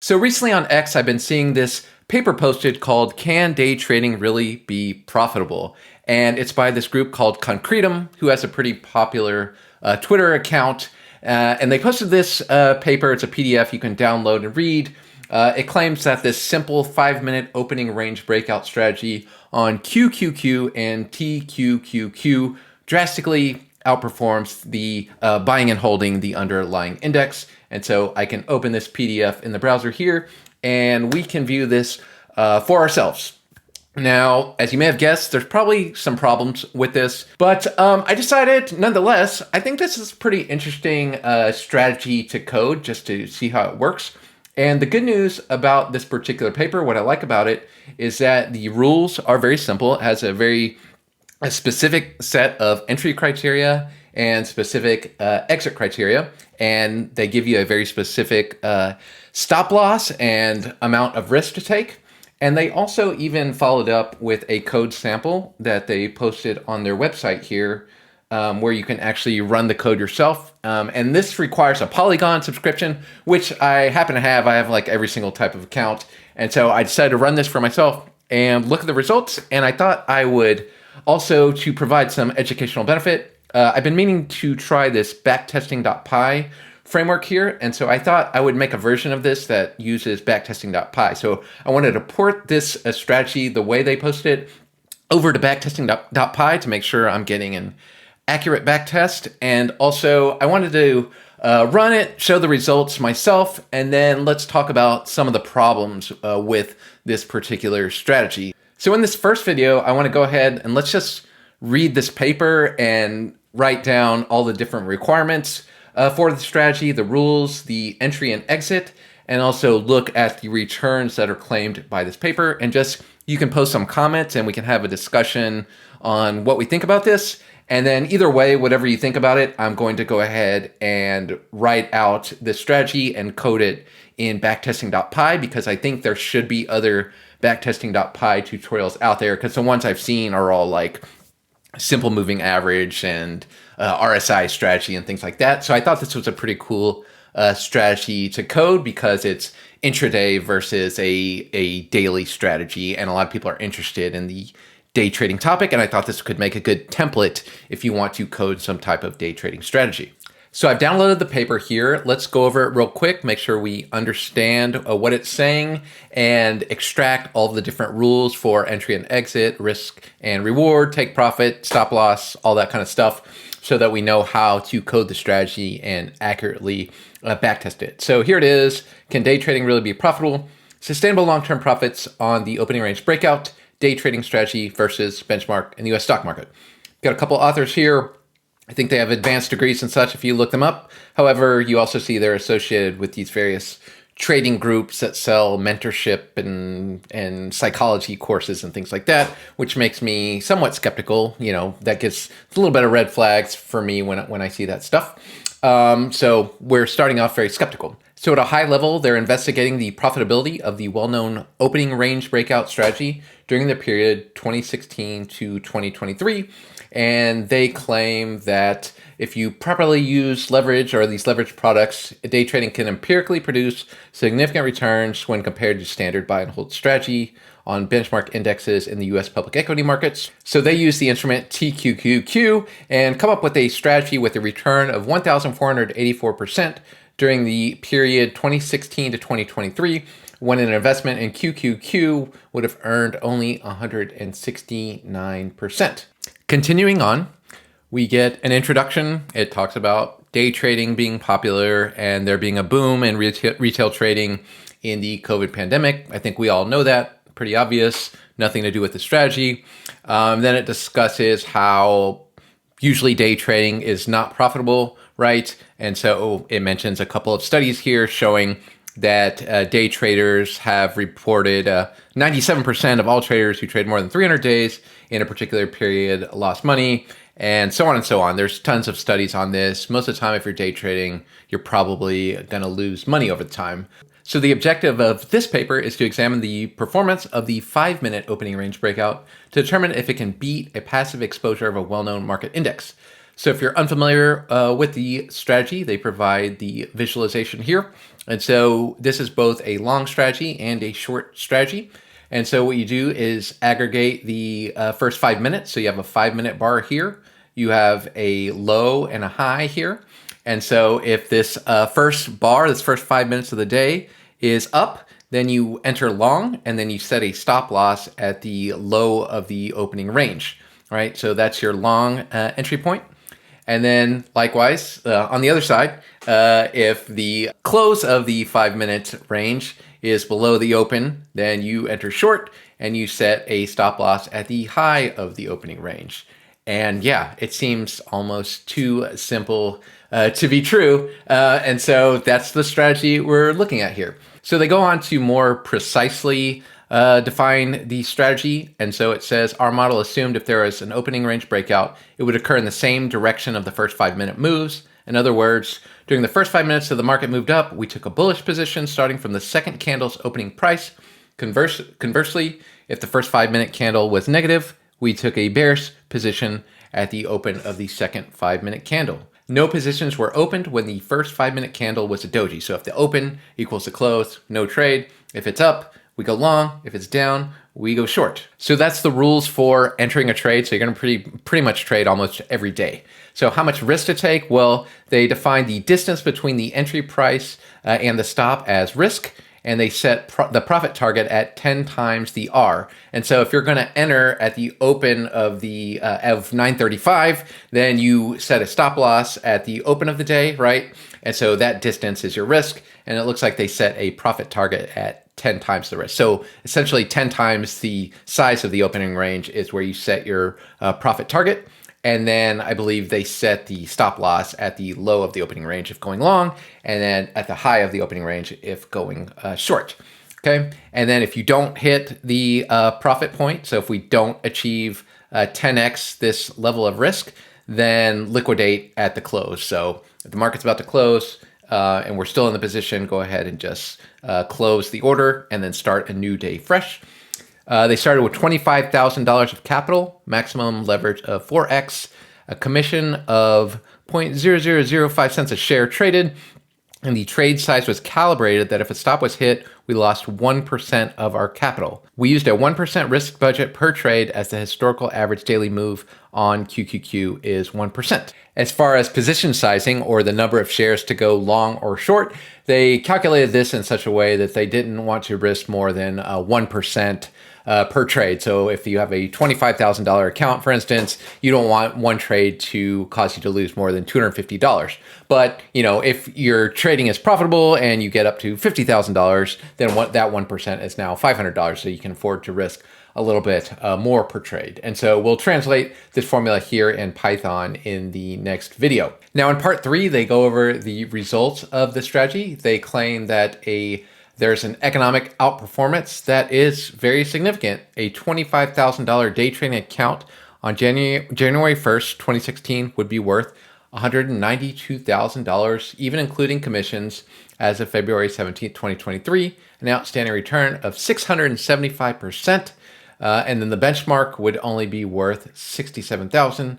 So recently on X, I've been seeing this paper posted called "Can Day Trading Really Be Profitable?" And it's by this group called Concretum, who has a pretty popular Twitter account. And they posted this paper. It's a PDF you can download and read. It claims that this simple 5-minute opening range breakout strategy on QQQ and TQQQ drastically outperforms the buying and holding the underlying index. And so I can open this PDF in the browser here, and we can view this for ourselves. Now, as you may have guessed, there's probably some problems with this, but I decided, nonetheless, I think this is a pretty interesting strategy to code just to see how it works. And the good news about this particular paper, what I like about it, is that the rules are very simple. It has a specific set of entry criteria and specific exit criteria, and they give you a very specific stop loss and amount of risk to take. And they also even followed up with a code sample that they posted on their website here, where you can actually run the code yourself. And this requires a Polygon subscription, which I happen to have. I have like every single type of account. And so I decided to run this for myself and look at the results. And I thought I would also, to provide some educational benefit, I've been meaning to try this Backtesting.py framework here. And so I thought I would make a version of this that uses Backtesting.py. So I wanted to port this strategy, the way they posted it, over to Backtesting.py to make sure I'm getting an accurate backtest. And also I wanted to run it, show the results myself, and then let's talk about some of the problems with this particular strategy. So in this first video, I want to go ahead and let's just read this paper and write down all the different requirements for the strategy, the rules, the entry and exit, and also look at the returns that are claimed by this paper. And just, you can post some comments and we can have a discussion on what we think about this. And then either way, whatever you think about it, I'm going to go ahead and write out this strategy and code it in Backtesting.py, because I think there should be other Backtesting.py tutorials out there, because the ones I've seen are all like simple moving average and RSI strategy and things like that. So I thought this was a pretty cool strategy to code, because it's intraday versus a daily strategy, and a lot of people are interested in the day trading topic, and I thought this could make a good template if you want to code some type of day trading strategy. So I've downloaded the paper here. Let's go over it real quick, make sure we understand what it's saying, and extract all of the different rules for entry and exit, risk and reward, take profit, stop loss, all that kind of stuff, so that we know how to code the strategy and accurately backtest it. So here it is. Can day trading really be profitable? Sustainable long-term profits on the opening range breakout, day trading strategy versus benchmark in the US stock market. Got a couple authors here. I think they have advanced degrees and such if you look them up. However, you also see they're associated with these various trading groups that sell mentorship and psychology courses and things like that, which makes me somewhat skeptical. You know, that gives a little bit of red flags for me when I see that stuff. So we're starting off very skeptical. So at a high level, they're investigating the profitability of the well-known opening range breakout strategy during the period 2016 to 2023. And they claim that if you properly use leverage or these leverage products, day trading can empirically produce significant returns when compared to standard buy and hold strategy on benchmark indexes in the US public equity markets. So they use the instrument TQQQ and come up with a strategy with a return of 1,484% during the period 2016 to 2023, when an investment in QQQ would have earned only 169%. Continuing on, we get an introduction. It talks about day trading being popular and there being a boom in retail trading in the COVID pandemic. I think we all know that, pretty obvious, nothing to do with the strategy. Then it discusses how usually day trading is not profitable, right? And so it mentions a couple of studies here showing that day traders have reported 97% of all traders who trade more than 300 days in a particular period lost money, and so on and so on. There's tons of studies on this. Most of the time, if you're day trading, you're probably going to lose money over time. So the objective of this paper is to examine the performance of the 5-minute opening range breakout to determine if it can beat a passive exposure of a well-known market index. So if you're unfamiliar with the strategy, they provide the visualization here. And so this is both a long strategy and a short strategy. And so what you do is aggregate the first 5 minutes. So you have a 5-minute bar here. You have a low and a high here. And so if this first bar, this first 5 minutes of the day is up, then you enter long, and then you set a stop loss at the low of the opening range, right? So that's your long entry point. And then likewise, on the other side, if the close of the 5-minute range is below the open, then you enter short and you set a stop loss at the high of the opening range. And yeah, it seems almost too simple to be true. And so that's the strategy we're looking at here. So they go on to more precisely define the strategy. And so it says our model assumed if there is an opening range breakout, it would occur in the same direction of the first 5-minute moves. In other words, during the first 5 minutes of the market moved up, we took a bullish position starting from the second candle's opening price. Conversely, if the first 5-minute candle was negative, we took a bearish position at the open of the second 5-minute candle. No positions were opened when the first 5-minute candle was a doji. So if the open equals the close, no trade. If it's up, we go long. If it's down, we go short. So that's the rules for entering a trade. So you're going to pretty much trade almost every day. So how much risk to take? Well, they define the distance between the entry price and the stop as risk. And they set the profit target at 10 times the R. And so if you're going to enter at the open of the of 9:35, then you set a stop loss at the open of the day, right? And so that distance is your risk. And it looks like they set a profit target at 10 times the risk. So essentially 10 times the size of the opening range is where you set your profit target. And then I believe they set the stop loss at the low of the opening range if going long, and then at the high of the opening range if going short. Okay. And then if you don't hit the profit point, so if we don't achieve 10x this level of risk, then liquidate at the close. So if the market's about to close and we're still in the position, go ahead and just close the order and then start a new day fresh. They started with $25,000 of capital, maximum leverage of 4x, a commission of 0.0005 cents a share traded, and the trade size was calibrated that if a stop was hit, we lost 1% of our capital. We used a 1% risk budget per trade as the historical average daily move on QQQ is 1%. As far as position sizing or the number of shares to go long or short, they calculated this in such a way that they didn't want to risk more than 1% per trade. So if you have a $25,000 account, for instance, you don't want one trade to cause you to lose more than $250. But if your trading is profitable and you get up to $50,000, then that 1% is now $500. So you can afford to risk a little bit more per trade. And so we'll translate this formula here in Python in the next video. Now in part 3, they go over the results of the strategy. They claim that there's an economic outperformance that is very significant. A $25,000 day trading account on January 1st, 2016 would be worth $192,000, even including commissions, as of February 17th, 2023, an outstanding return of 675%. And then the benchmark would only be worth $67,000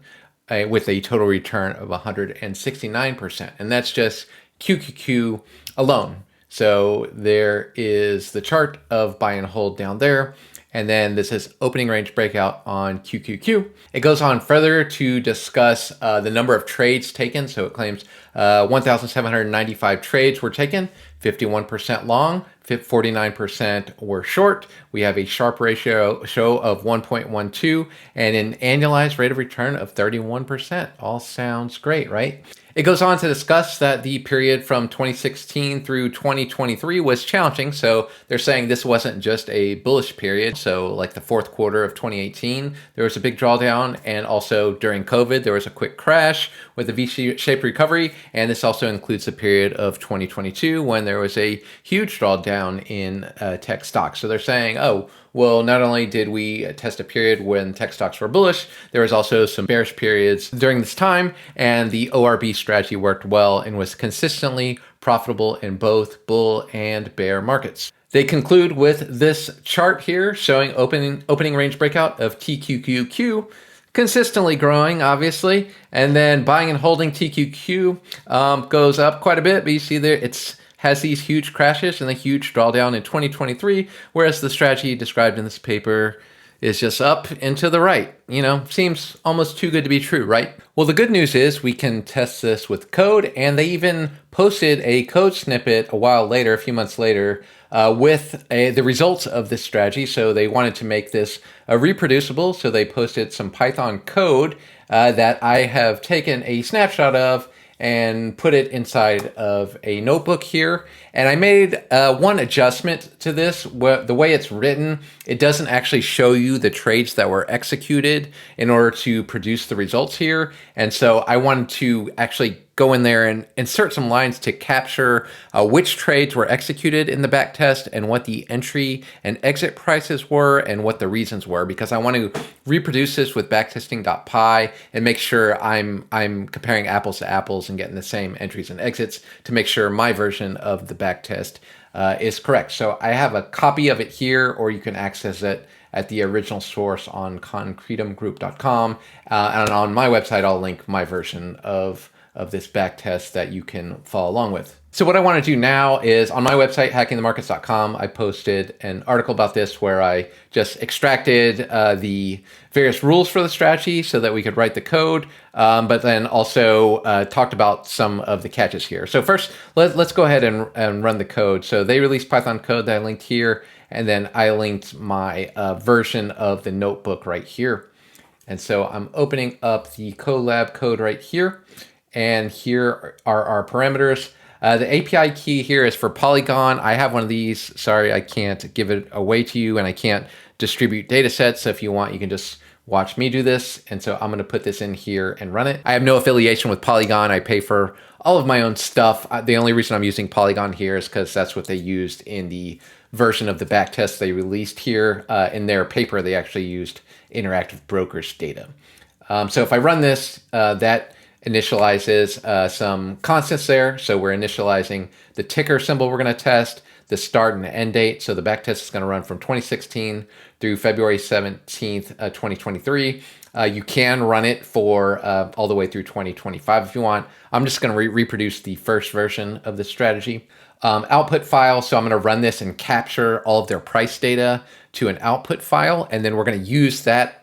with a total return of 169%. And that's just QQQ alone. So there is the chart of buy and hold down there. And then this is opening range breakout on QQQ. It goes on further to discuss the number of trades taken. So it claims 1,795 trades were taken, 51% long, 49% were short. We have a Sharpe ratio of 1.12 and an annualized rate of return of 31%. All sounds great, right? It goes on to discuss that the period from 2016 through 2023 was challenging. So they're saying this wasn't just a bullish period. So like the fourth quarter of 2018, there was a big drawdown. And also during COVID, there was a quick crash with a V-shaped recovery. And this also includes the period of 2022 when there was a huge drawdown in tech stocks. So they're saying, oh, well, not only did we test a period when tech stocks were bullish, there was also some bearish periods during this time, and the ORB strategy worked well and was consistently profitable in both bull and bear markets. They conclude with this chart here showing opening range breakout of TQQQ, consistently growing, obviously. And then buying and holding TQQ goes up quite a bit, but you see there it's has these huge crashes and a huge drawdown in 2023, whereas the strategy described in this paper is just up and to the right. You know, seems almost too good to be true, right? Well, the good news is we can test this with code, and they even posted a code snippet a while later, a few months later, with the results of this strategy. So they wanted to make this reproducible, so they posted some Python code that I have taken a snapshot of and put it inside of a notebook here. And I made one adjustment to this. The way it's written, it doesn't actually show you the trades that were executed in order to produce the results here. And so I wanted to actually go in there and insert some lines to capture which trades were executed in the backtest and what the entry and exit prices were and what the reasons were, because I want to reproduce this with backtesting.py and make sure I'm comparing apples to apples and getting the same entries and exits to make sure my version of the backtest is correct. So I have a copy of it here, or you can access it at the original source on concretumgroup.com. And on my website, I'll link my version of this backtest that you can follow along with. So what I want to do now is on my website, hackingthemarkets.com, I posted an article about this where I just extracted the various rules for the strategy so that we could write the code, but then also talked about some of the catches here. So first, let's go ahead and run the code. So they released Python code that I linked here, and then I linked my version of the notebook right here. And so I'm opening up the Colab code right here. And here are our parameters. The API key here is for Polygon. I have one of these. Sorry, I can't give it away to you, and I can't distribute data sets. So if you want, you can just watch me do this. And so I'm going to put this in here and run it. I have no affiliation with Polygon. I pay for all of my own stuff. The only reason I'm using Polygon here is because that's what they used in the version of the backtest they released here. In their paper, they actually used Interactive Brokers data. So if I run this, that initializes some constants there. So we're initializing the ticker symbol we're going to test, the start and end date. So the backtest is going to run from 2016 through February 17th, 2023. You can run it for all the way through 2025 if you want. I'm just going to reproduce the first version of the strategy. Output file. So I'm going to run this and capture all of their price data to an output file. And then we're going to use that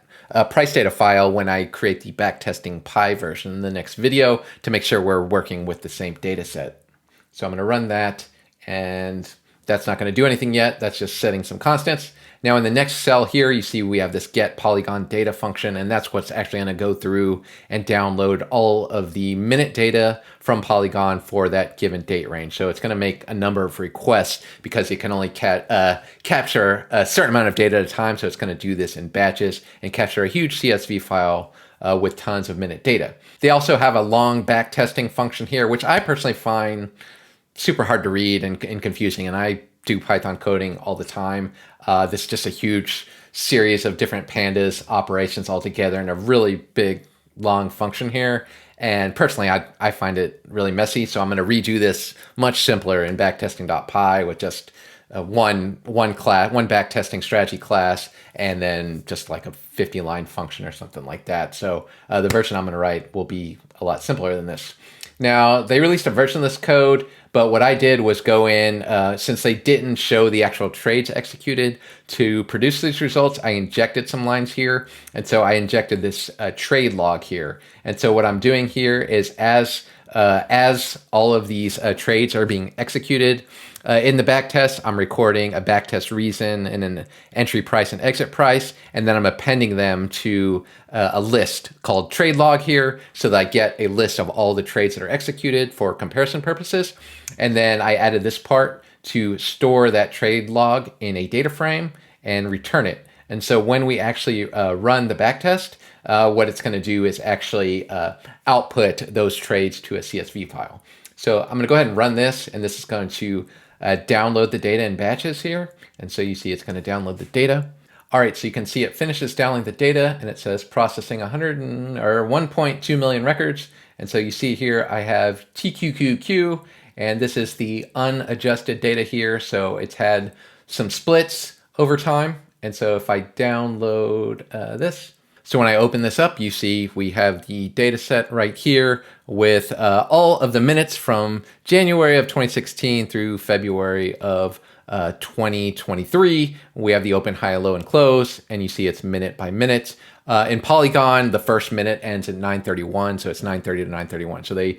price data file when I create the backtesting.py version in the next video to make sure we're working with the same data set. So I'm going to run that, and that's not going to do anything yet. That's just setting some constants. Now in the next cell here, you see we have this get polygon data function, and that's what's actually going to go through and download all of the minute data from Polygon for that given date range. So it's going to make a number of requests because it can only capture a certain amount of data at a time. So it's going to do this in batches and capture a huge CSV file with tons of minute data. They also have a long backtesting function here, which I personally find super hard to read and confusing, and I do Python coding all the time. This is just a huge series of different pandas operations all together in a really big, long function here. And personally, I find it really messy. So I'm going to redo this much simpler in backtesting.py with just one backtesting strategy class, and then just like a 50-line function or something like that. So the version I'm going to write will be a lot simpler than this. Now, they released a version of this code, but what I did was go in, since they didn't show the actual trades executed to produce these results, I injected some lines here. And so I injected this trade log here. And so what I'm doing here is as all of these trades are being executed in the backtest, I'm recording a backtest reason and an entry price and exit price, and then I'm appending them to a list called trade log here so that I get a list of all the trades that are executed for comparison purposes. And then I added this part to store that trade log in a data frame and return it. And so when we actually run the backtest, what it's going to do is actually output those trades to a CSV file. So I'm going to go ahead and run this, and this is going to download the data in batches here. And so you see it's going to download the data. All right, so you can see it finishes downloading the data, and it says processing 1.2 million records. And so you see here I have TQQQ, and this is the unadjusted data here. So it's had some splits over time. And so if I download this, So when I open this up, you see we have the data set right here with all of the minutes from January of 2016 through February of 2023. We have the open, high, low, and close, and you see it's minute by minute. In Polygon, the first minute ends at 9:31, so it's 9:30 to 9:31. So they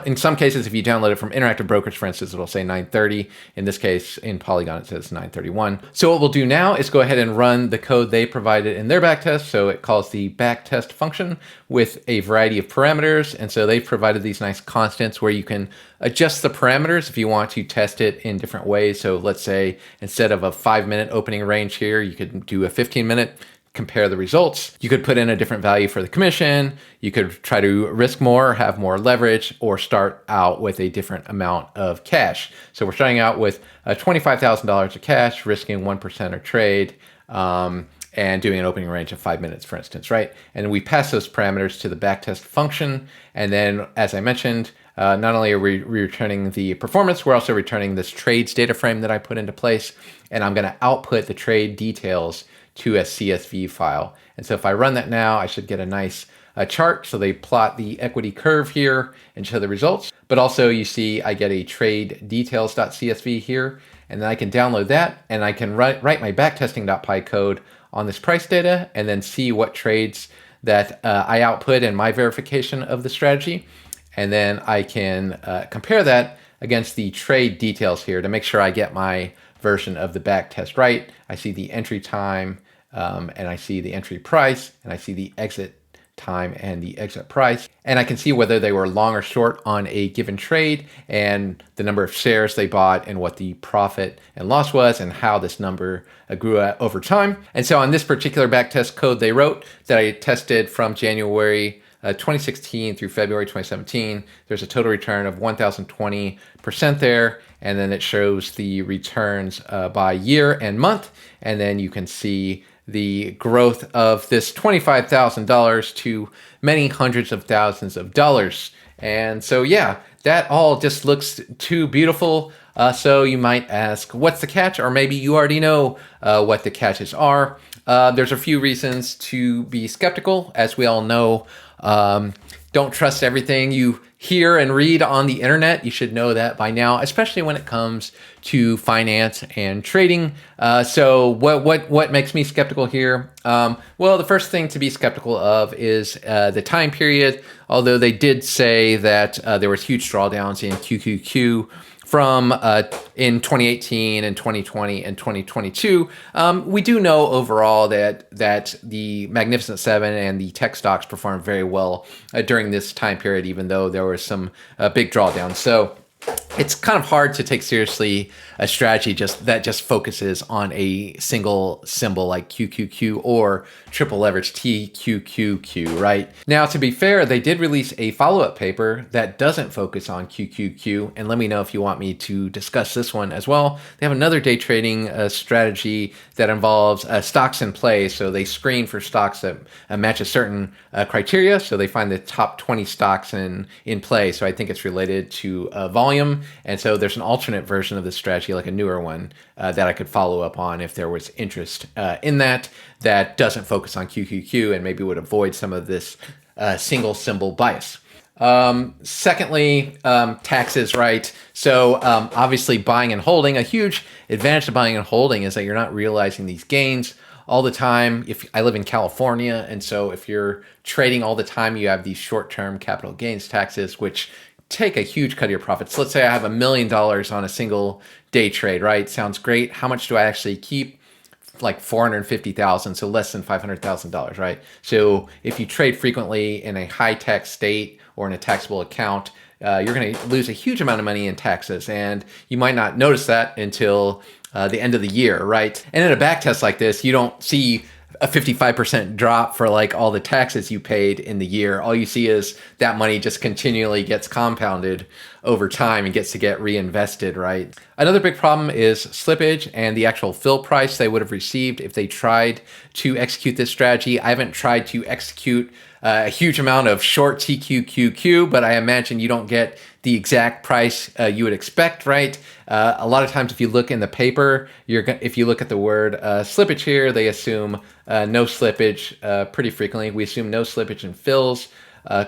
in some cases, if you download it from Interactive Brokers, for instance, it'll say 9:30. In this case, in Polygon, it says 9:31. So what we'll do now is go ahead and run the code they provided in their backtest. So it calls the backtest function with a variety of parameters. And so they've provided these nice constants where you can adjust the parameters if you want to test it in different ways. So let's say instead of a 5-minute opening range here, you could do a 15-minute. Compare the results. You could put in a different value for the commission. You could try to risk more, have more leverage, or start out with a different amount of cash. So we're starting out with $25,000 of cash, risking 1% of trade, and doing an opening range of 5 minutes, for instance, right? And we pass those parameters to the backtest function. And then, as I mentioned, not only are we returning the performance, we're also returning this trades data frame that I put into place. And I'm going to output the trade details to a CSV file. And so if I run that now, I should get a nice chart. So they plot the equity curve here and show the results. But also you see I get a trade details.csv here, and then I can download that and I can write my backtesting.py code on this price data and then see what trades that I output in my verification of the strategy. And then I can compare that against the trade details here to make sure I get my version of the backtest right. I see the entry time, and I see the entry price, and I see the exit time and the exit price. And I can see whether they were long or short on a given trade and the number of shares they bought and what the profit and loss was and how this number grew over time. And so on this particular backtest code they wrote that I tested from January 2016 through February 2017, there's a total return of 1,020% there. And then it shows the returns by year and month. And then you can see the growth of this $25,000 to many hundreds of thousands of dollars. And so, yeah, that all just looks too beautiful. So you might ask, what's the catch? Or maybe you already know what the catches are. There's a few reasons to be skeptical. As we all know, don't trust everything you hear and read on the internet. You should know that by now, especially when it comes to finance and trading. So what makes me skeptical here? Well, the first thing to be skeptical of is the time period. Although they did say that there was huge drawdowns in QQQ from in 2018 and 2020 and 2022. We do know overall that the Magnificent Seven and the tech stocks performed very well during this time period, even though there was some big drawdowns. So it's kind of hard to take seriously a strategy that just focuses on a single symbol like QQQ or triple leverage TQQQ, right? Now, to be fair, they did release a follow-up paper that doesn't focus on QQQ, and let me know if you want me to discuss this one as well. They have another day trading strategy that involves stocks in play, so they screen for stocks that match a certain criteria, so they find the top 20 stocks in play, so I think it's related to volume, and so there's an alternate version of this strategy, like a newer one, that I could follow up on if there was interest in that doesn't focus on QQQ and maybe would avoid some of this single symbol bias. Secondly, taxes, right? So obviously buying and holding, a huge advantage of buying and holding is that you're not realizing these gains all the time. If I live in California, and so if you're trading all the time, you have these short-term capital gains taxes, which take a huge cut of your profits. Let's say I have $1 million on a single day trade, right? Sounds great. How much do I actually keep? Like 450,000, so less than $500,000, right? So if you trade frequently in a high tax state or in a taxable account, you're going to lose a huge amount of money in taxes, and you might not notice that until the end of the year, right? And in a backtest like this, you don't see a 55% drop for like all the taxes you paid in the year. All you see is that money just continually gets compounded over time and gets to get reinvested, right? Another big problem is slippage and the actual fill price they would have received if they tried to execute this strategy. I haven't tried to execute a huge amount of short TQQQ, but I imagine you don't get the exact price you would expect, right? A lot of times if you look in the paper, if you look at the word slippage here, they assume no slippage pretty frequently. We assume no slippage in fills.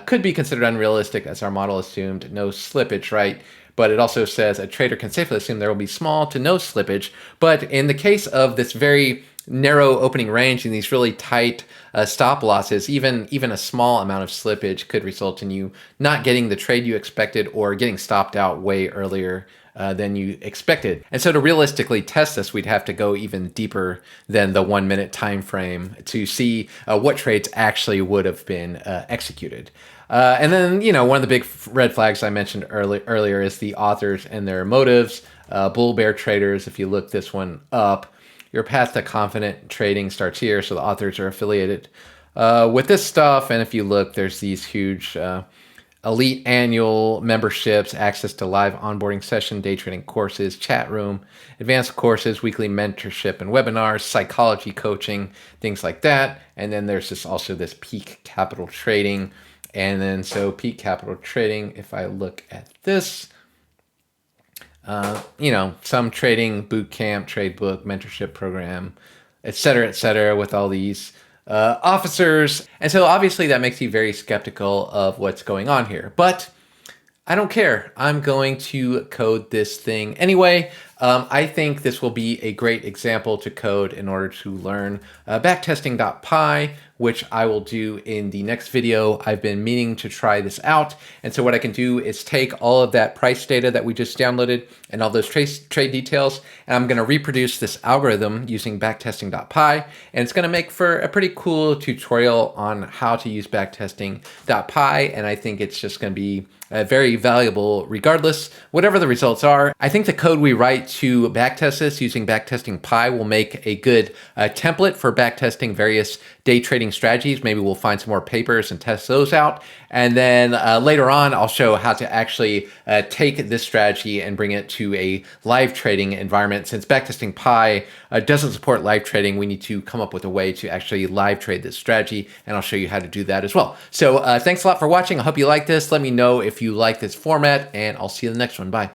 Could be considered unrealistic as our model assumed no slippage, right? But it also says a trader can safely assume there will be small to no slippage. But in the case of this very narrow opening range and these really tight stop losses, even a small amount of slippage could result in you not getting the trade you expected or getting stopped out way earlier than you expected. And so to realistically test this, we'd have to go even deeper than the 1 minute time frame to see what trades actually would have been executed. And then, one of the big red flags I mentioned earlier is the authors and their motives. Bull bear traders, if you look this one up, your path to confident trading starts here. So the authors are affiliated with this stuff. And if you look, there's these huge elite annual memberships, access to live onboarding session, day trading courses, chat room, advanced courses, weekly mentorship and webinars, psychology coaching, things like that. And then there's also this peak capital trading. And then so peak capital trading, if I look at this, some trading boot camp, trade book, mentorship program, et cetera, with all these officers. And so obviously that makes you very skeptical of what's going on here. But I don't care. I'm going to code this thing anyway. I think this will be a great example to code in order to learn backtesting.py, which I will do in the next video. I've been meaning to try this out. And so what I can do is take all of that price data that we just downloaded and all those trade details, and I'm going to reproduce this algorithm using backtesting.py. And it's going to make for a pretty cool tutorial on how to use backtesting.py. And I think it's just going to be very valuable regardless, whatever the results are. I think the code we write to backtest this using backtesting.py will make a good template for backtesting various day trading strategies. Maybe we'll find some more papers and test those out. And then later on, I'll show how to actually take this strategy and bring it to a live trading environment. Since backtesting.py doesn't support live trading, we need to come up with a way to actually live trade this strategy. And I'll show you how to do that as well. So thanks a lot for watching. I hope you like this. Let me know if you like this format, and I'll see you in the next one. Bye.